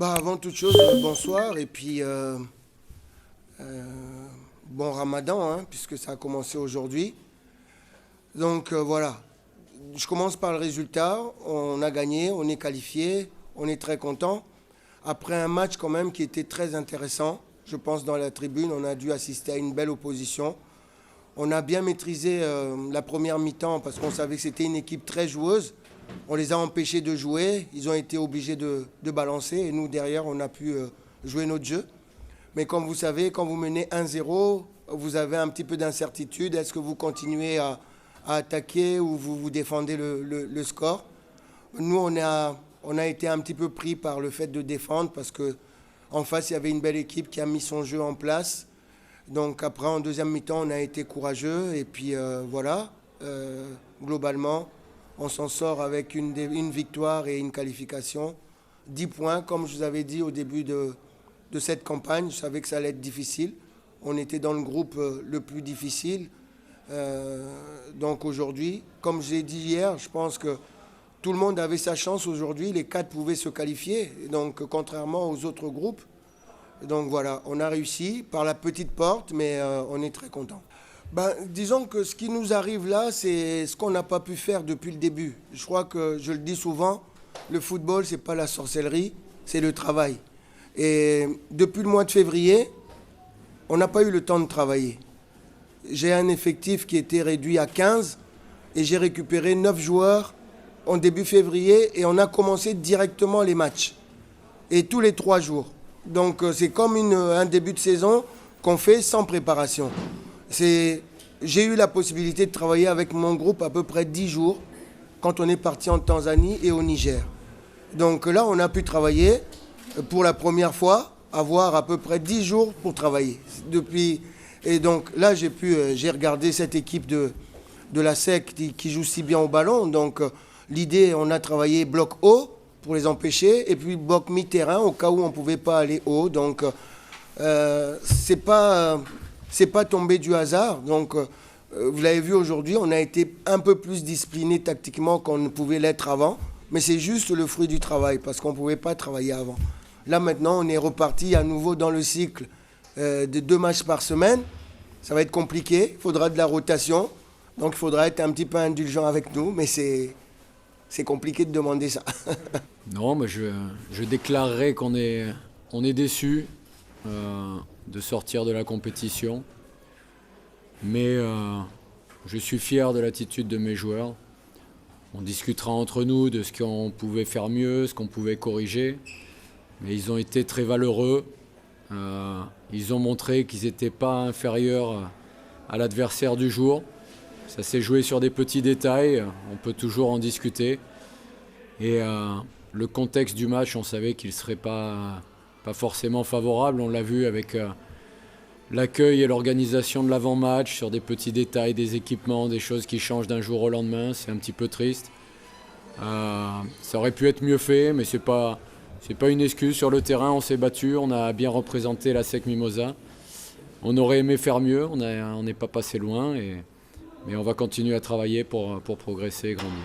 Avant toute chose, bonsoir et puis bon Ramadan, hein, puisque ça a commencé aujourd'hui. Donc voilà, je commence par le résultat. On a gagné, on est qualifié, on est très content. Après un match quand même qui était très intéressant, je pense dans la tribune, on a dû assister à une belle opposition. On a bien maîtrisé la première mi-temps parce qu'on savait que c'était une équipe très joueuse. On les a empêchés de jouer, ils ont été obligés de balancer et nous derrière on a pu jouer notre jeu. Mais comme vous savez, quand vous menez 1-0, vous avez un petit peu d'incertitude. Est-ce que vous continuez à attaquer ou vous défendez le score? Nous on a été un petit peu pris par le fait de défendre parce qu'en face il y avait une belle équipe qui a mis son jeu en place. Donc après en deuxième mi-temps on a été courageux et puis voilà, globalement on s'en sort avec une victoire et une qualification. 10 points, comme je vous avais dit au début de cette campagne. Je savais que ça allait être difficile. On était dans le groupe le plus difficile. Donc aujourd'hui, comme je l'ai dit hier, je pense que tout le monde avait sa chance aujourd'hui. Les 4 pouvaient se qualifier, donc contrairement aux autres groupes. Donc voilà, on a réussi par la petite porte, mais on est très content. Disons que ce qui nous arrive là, c'est ce qu'on n'a pas pu faire depuis le début. Je crois que, je le dis souvent, le football, ce n'est pas la sorcellerie, c'est le travail. Et depuis le mois de février, on n'a pas eu le temps de travailler. J'ai un effectif qui était réduit à 15 et j'ai récupéré 9 joueurs en début février et on a commencé directement les matchs. Et tous les 3 jours. Donc c'est comme un début de saison qu'on fait sans préparation. J'ai eu la possibilité de travailler avec mon groupe à peu près 10 jours quand on est parti en Tanzanie et au Niger. Donc là, on a pu travailler pour la première fois, avoir à peu près 10 jours pour travailler. Et donc là, j'ai regardé cette équipe de la SEC qui joue si bien au ballon. Donc l'idée, on a travaillé bloc haut pour les empêcher et puis bloc mi-terrain au cas où on ne pouvait pas aller haut. Donc c'est pas tombé du hasard. Donc, vous l'avez vu aujourd'hui, on a été un peu plus discipliné tactiquement qu'on ne pouvait l'être avant. Mais c'est juste le fruit du travail, parce qu'on ne pouvait pas travailler avant. Là, maintenant, on est reparti à nouveau dans le cycle de 2 matchs par semaine. Ça va être compliqué, il faudra de la rotation. Donc, il faudra être un petit peu indulgent avec nous, mais c'est compliqué de demander ça. Non, mais je déclarerai qu'on est déçus de sortir de la compétition. Mais je suis fier de l'attitude de mes joueurs. On discutera entre nous de ce qu'on pouvait faire mieux, ce qu'on pouvait corriger. Mais ils ont été très valeureux. Ils ont montré qu'ils n'étaient pas inférieurs à l'adversaire du jour. Ça s'est joué sur des petits détails. On peut toujours en discuter. Et le contexte du match, on savait qu'il ne serait pas forcément favorable. On l'a vu avec l'accueil et l'organisation de l'avant-match sur des petits détails, des équipements, des choses qui changent d'un jour au lendemain. C'est un petit peu triste. Ça aurait pu être mieux fait, mais c'est pas une excuse. Sur le terrain, on s'est battu, on a bien représenté la SEC Mimosa. On aurait aimé faire mieux, on n'est pas passé loin, mais on va continuer à travailler pour progresser et grandir.